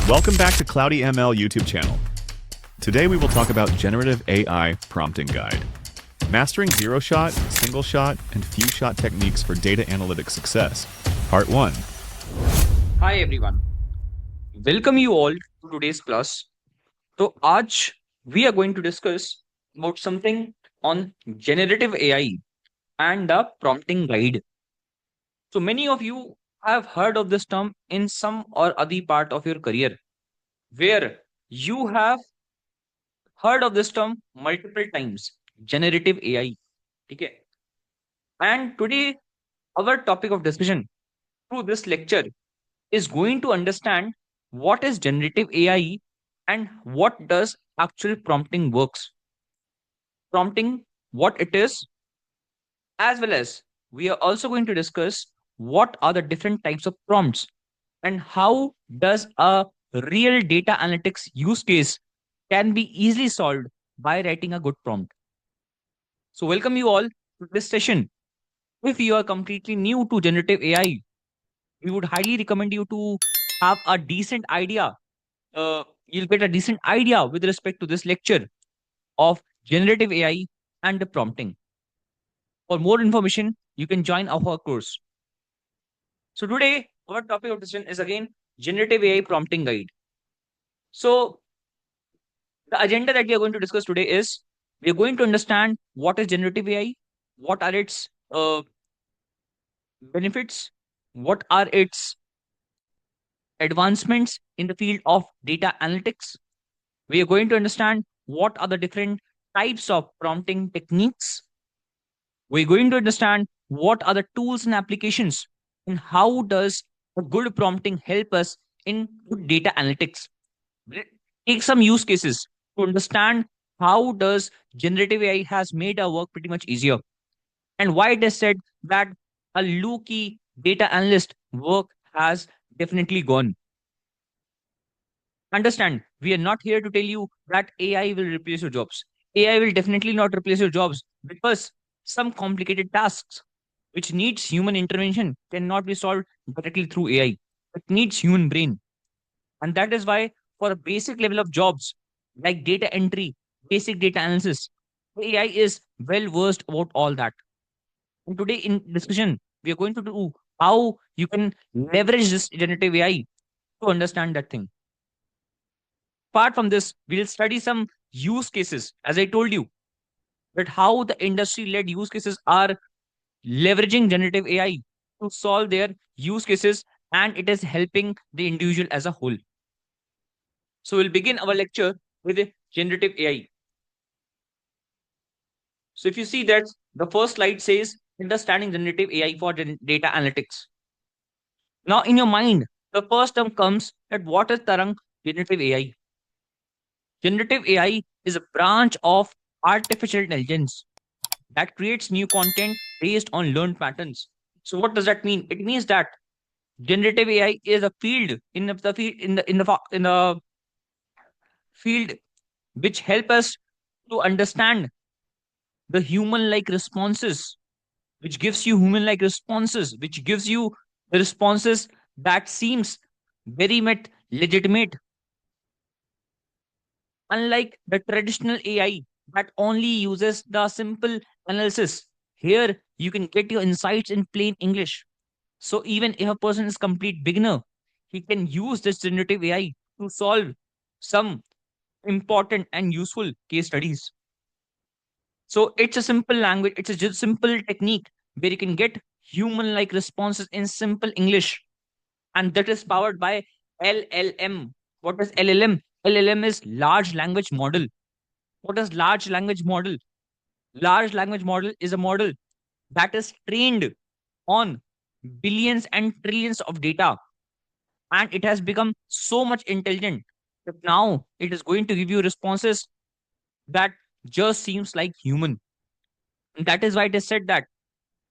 Welcome back to Cloudy ML YouTube channel. Today we will talk about Generative AI Prompting Guide. Mastering zero shot, single shot, and few shot techniques for data analytics success. Part 1. Hi everyone. Welcome you all to today's class. So आज we are going to discuss about something on generative AI and the prompting guide. So many of you have heard of this term in some or other part of your career where you have heard of this term multiple times, generative AI. Okay. And today our topic of discussion through this lecture is going to understand what is generative AI and what does actual prompting works. Prompting, what it is, as well as we are also going to discuss what are the different types of prompts and how does a real data analytics use case can be easily solved by writing a good prompt. So welcome you all to this session. If you are completely new to generative AI, we would highly recommend you to have a decent idea. You'll get a decent idea with respect to this lecture of generative AI and the prompting. For more information, you can join our course. So today, our topic of discussion is again generative AI prompting guide. So the agenda that we are going to discuss today is we are going to understand what is generative AI, what are its benefits, what are its advancements in the field of data analytics. We are going to understand what are the different types of prompting techniques. We're going to understand what are the tools and applications and how does a good prompting help us in good data analytics. We'll take some use cases to understand how does generative AI has made our work pretty much easier and why it is said that a low-key data analyst work has definitely gone. Understand, we are not here to tell you that AI will replace your jobs. AI will definitely not replace your jobs because some complicated tasks which needs human intervention cannot be solved directly through AI. It needs human brain. And that is why for a basic level of jobs like data entry, basic data analysis, AI is well versed about all that. And today in discussion, we are going to do how you can leverage this generative AI to understand that thing. Apart from this, we'll study some use cases, as I told you, that how the industry led use cases are leveraging generative AI to solve their use cases and it is helping the individual as a whole. So we'll begin our lecture with generative AI. So if you see that the first slide says understanding generative AI for data analytics. Now in your mind, the first term comes that what is Tarang generative AI? Generative AI is a branch of artificial intelligence that creates new content based on learned patterns. So what does that mean? It means that generative AI is a field the field in the field which help us to understand the human like responses, which gives you human like responses, which gives you the responses that seems very much legitimate, unlike the traditional AI that only uses the simple analysis. Here you can get your insights in plain English. So even if a person is complete beginner, he can use this generative AI to solve some important and useful case studies. So it's a simple language, it's a just simple technique where you can get human like responses in simple English. And that is powered by LLM. What is LLM? LLM is large language model. What is large language model? Large language model is a model that is trained on billions and trillions of data, and it has become so much intelligent that now it is going to give you responses that just seems like human. And that is why it is said that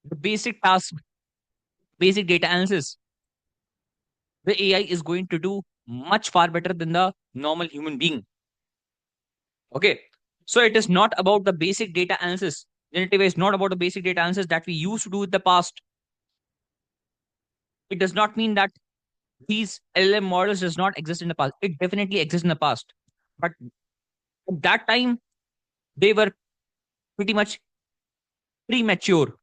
the basic task, basic data analysis, the AI is going to do much far better than the normal human being. Okay. So it is not about the basic data analysis. Generative AI is not about the basic data analysis that we used to do in the past. It does not mean that these LLM models does not exist in the past. It definitely exists in the past, but at that time they were pretty much premature.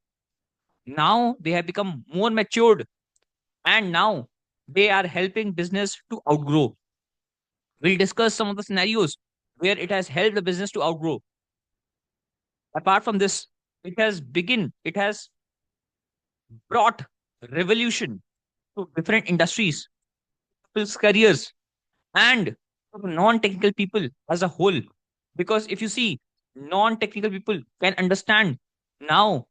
Now they have become more matured, and now they are helping business to outgrow. We'll discuss some of the scenarios where it has helped the business to outgrow. Apart from this, it has brought revolution to different industries, people's careers, and non-technical people as a whole. Because if you see, non-technical people can understand now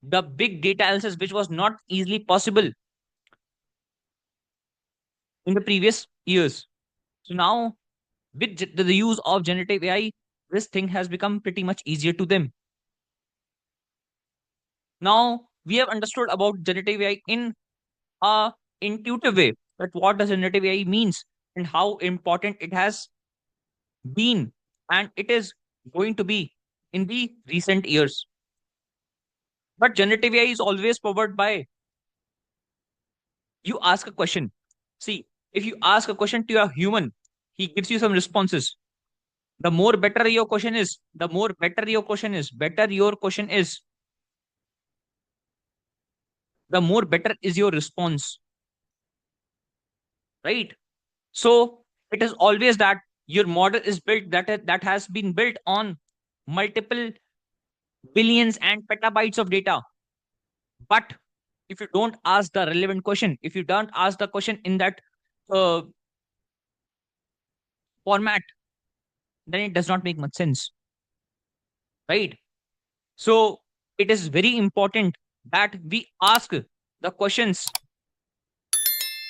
the big data analysis, which was not easily possible in the previous years. So now, with the use of generative AI, this thing has become pretty much easier to them. Now we have understood about generative AI in a intuitive way, that what does generative AI means and how important it has been, and it is going to be in the recent years. But generative AI is always powered by you ask a question. See, if you ask a question to a human, he gives you some responses. The more better your question is, the more better is your response, right? So it is always that your model is built, that has been built on multiple billions and petabytes of data. But if you don't ask the relevant question, if you don't ask the question in that uh, format, then it does not make much sense, right? So it is very important that we ask the questions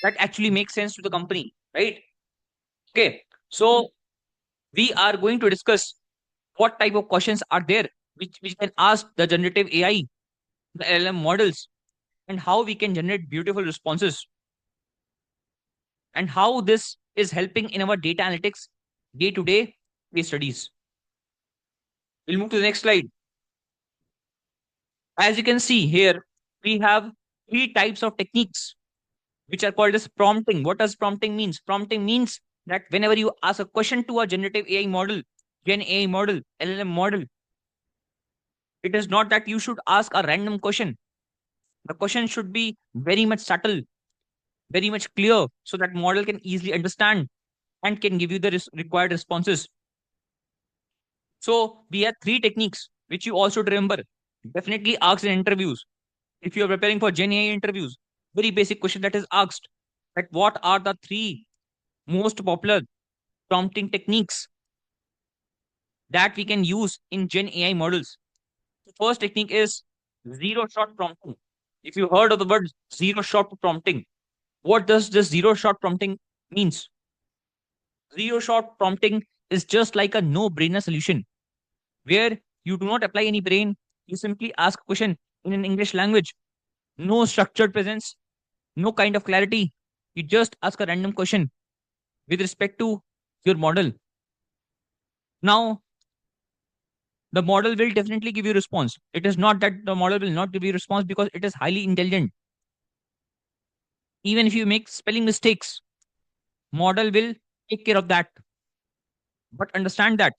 that actually make sense to the company, right? Okay, so we are going to discuss what type of questions are there which can ask the generative AI, the LLM models, and how we can generate beautiful responses, and how this is helping in our data analytics day to day case studies. We'll move to the next slide. As you can see here, we have three types of techniques which are called as prompting. What does prompting means? Prompting means that whenever you ask a question to a generative AI model, Gen AI model, LLM model, it is not that you should ask a random question. The question should be very much subtle, very much clear, so that model can easily understand and can give you the required responses. So we have three techniques which you also should remember. Definitely ask in interviews. If you are preparing for Gen AI interviews, very basic question that is asked, that what are the three most popular prompting techniques that we can use in Gen AI models. The first technique is zero shot prompting. If you heard of the word zero shot prompting, what does this zero shot prompting means? Zero shot prompting is just like a no brainer solution where you do not apply any brain, you simply ask a question in an English language, no structured presence, no kind of clarity. You just ask a random question with respect to your model. Now, the model will definitely give you response. It is not that the model will not give you response, because it is highly intelligent. Even if you make spelling mistakes, model will take care of that. But understand that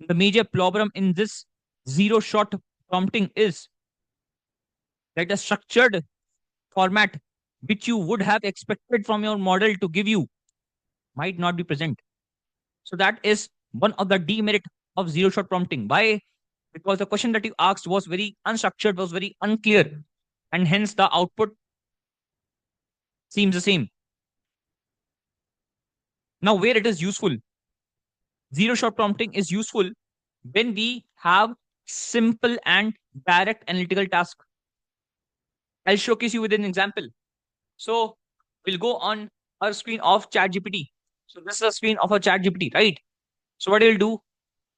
the major problem in this zero shot prompting is that a structured format which you would have expected from your model to give you might not be present. So that is one of the demerit of zero shot prompting. Why? Because the question that you asked was very unstructured, was very unclear, and hence the output seems the same. Now, where it is useful, zero shot prompting is useful when we have simple and direct analytical task. I'll showcase you with an example. So we'll go on our screen of ChatGPT. So this is a screen of a ChatGPT, right? So what I'll do,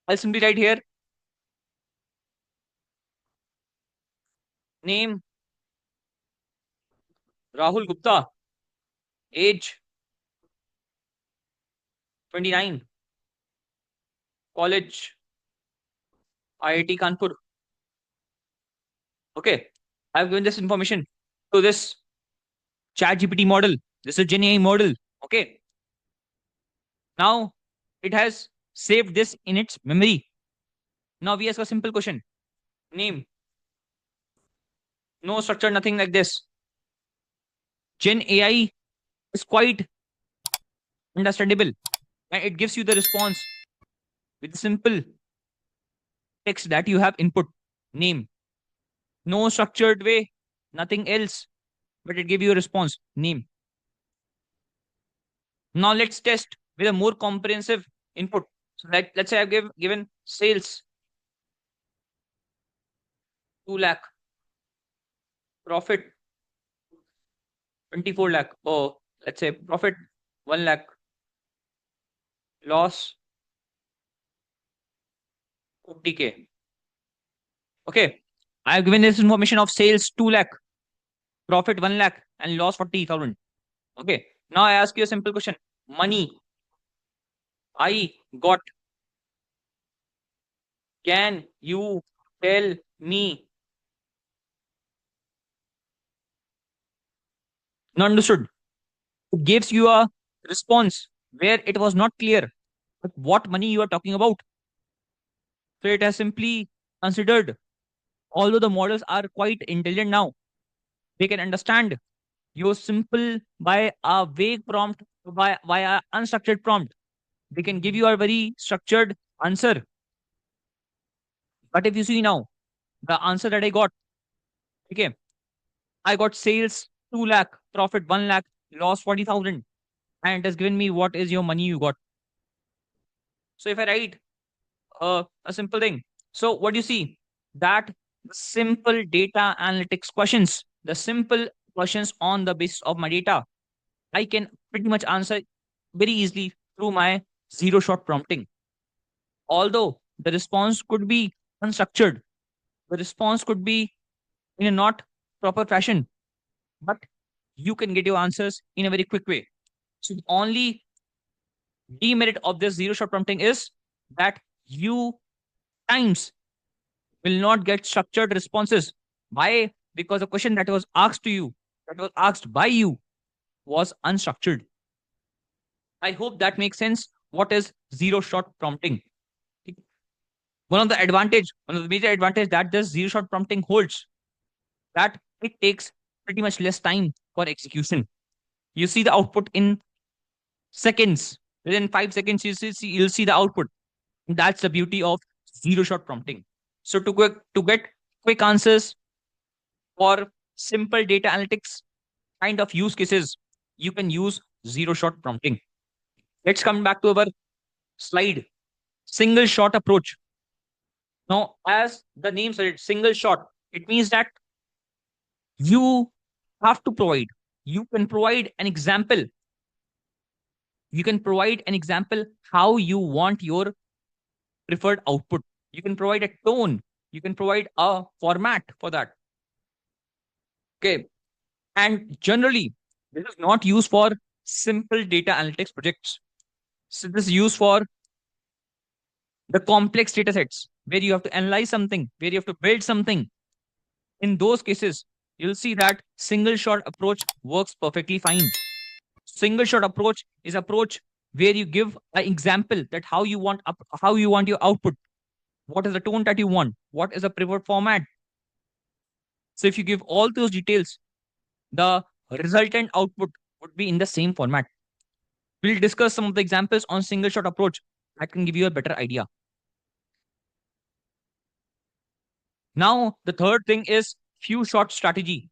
I'll simply write here name Rahul Gupta, age 29, college IIT Kanpur. Okay, I've given this information to this ChatGPT model. This is Gen AI model. Okay. Now it has saved this in its memory. Now we ask a simple question. Name. No structure, nothing like this. Gen AI is quite understandable and it gives you the response with simple text that you have input. Name. No structured way, nothing else, but it gives you a response. Name. Now let's test with a more comprehensive input. So let's say I've given sales 2 lakh, profit 24 lakh, or let's say profit 1 lakh, loss 50K. Okay. I have given this information of sales 2 lakh, profit 1 lakh, and loss 40,000. Okay. Now I ask you a simple question. Money I got. Can you tell me? Not understood. It gives you a response where it was not clear but what money you are talking about. So it has simply considered, although the models are quite intelligent now, they can understand your simple by a vague prompt, by a unstructured prompt. They can give you a very structured answer. But if you see now, the answer that I got, okay, I got sales 2 lakh, profit 1 lakh, loss 40,000. And it has given me what is your money you got. So if I write a simple thing, so what do you see? That the simple data analytics questions, the simple questions on the basis of my data, I can pretty much answer very easily through my zero shot prompting. Although the response could be unstructured, the response could be in a not proper fashion, but you can get your answers in a very quick way. So the only demerit of this zero shot prompting is that you times will not get structured responses. Why? Because the question that was asked to you, that was asked by you, was unstructured. I hope that makes sense. What is zero shot prompting? One of the major advantage that this zero shot prompting holds, that it takes pretty much less time for execution. You see the output in seconds. Within 5 seconds, you'll see the output. That's the beauty of zero shot prompting. So to get quick answers for simple data analytics kind of use cases, you can use zero shot prompting. Let's come back to our slide. Single shot approach. Now, as the name said, single shot, it means that you have to provide, you can provide an example. You can provide an example how you want your preferred output. You can provide a tone. You can provide a format for that. Okay. And generally, this is not used for simple data analytics projects. So this is used for the complex data sets where you have to analyze something, where you have to build something. In those cases, you'll see that single shot approach works perfectly fine. Single shot approach is approach where you give an example that how you want your output, what is the tone that you want, what is the preferred format. So if you give all those details, the resultant output would be in the same format. We'll discuss some of the examples on single shot approach that can give you a better idea. Now, the third thing is few shot strategy.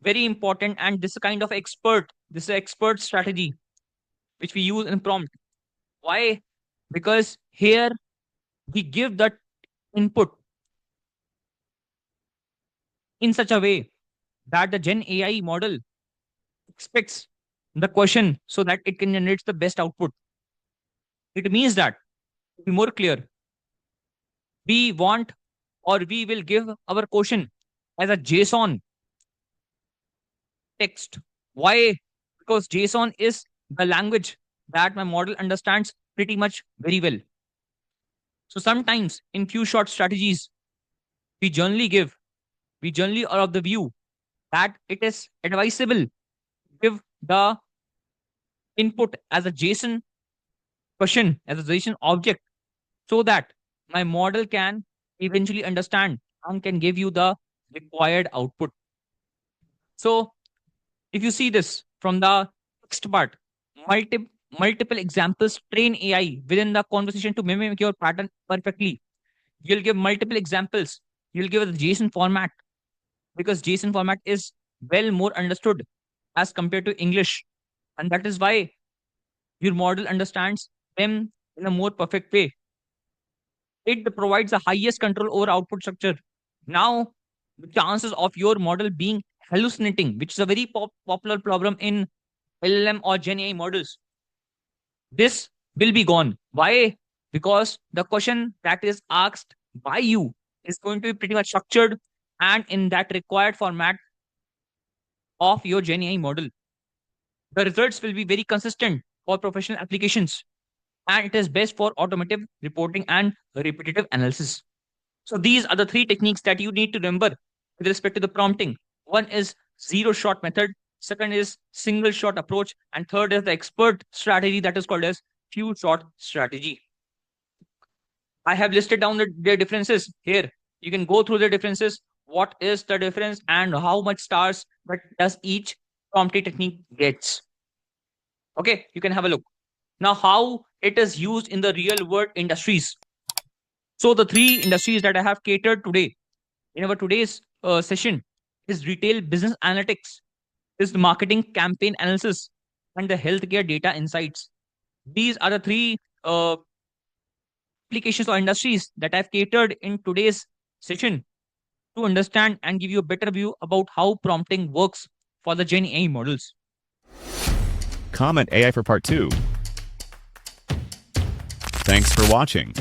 Very important, and this is kind of expert. This is expert strategy which we use in prompt. Why? Because here we give that input in such a way that the Gen AI model expects the question so that it can generate the best output. It means that, to be more clear, we want or we will give our question as a JSON text. Why? Because JSON is the language that my model understands pretty much very well. So sometimes in few short strategies, we generally are of the view that it is advisable to give the input as a JSON question, as a JSON object, so that my model can eventually understand and can give you the required output. So if you see this from the text part, multi- multiple examples train AI within the conversation to mimic your pattern perfectly. You'll give multiple examples. You'll give a JSON format because JSON format is well more understood as compared to English. And that is why your model understands them in a more perfect way. It provides the highest control over output structure. Now, the chances of your model being hallucinating, which is a very popular problem in LLM or Gen AI models, this will be gone. Why? Because the question that is asked by you is going to be pretty much structured and in that required format of your Gen AI model. The results will be very consistent for professional applications and it is best for automotive reporting and repetitive analysis. So these are the three techniques that you need to remember with respect to the prompting. One is zero shot method, second is single shot approach, and third is the expert strategy that is called as few shot strategy. I have listed down their differences here. You can go through the differences. What is the difference and how much stars that does each prompting technique gets? Okay, you can have a look. Now, how it is used in the real world industries. So the three industries that I have catered today in our today's session is retail business analytics, is the marketing campaign analysis, and the healthcare data insights. These are the three applications or industries that I've catered in today's session to understand and give you a better view about how prompting works for the Gen AI models. Comment AI for part 2. Thanks for watching.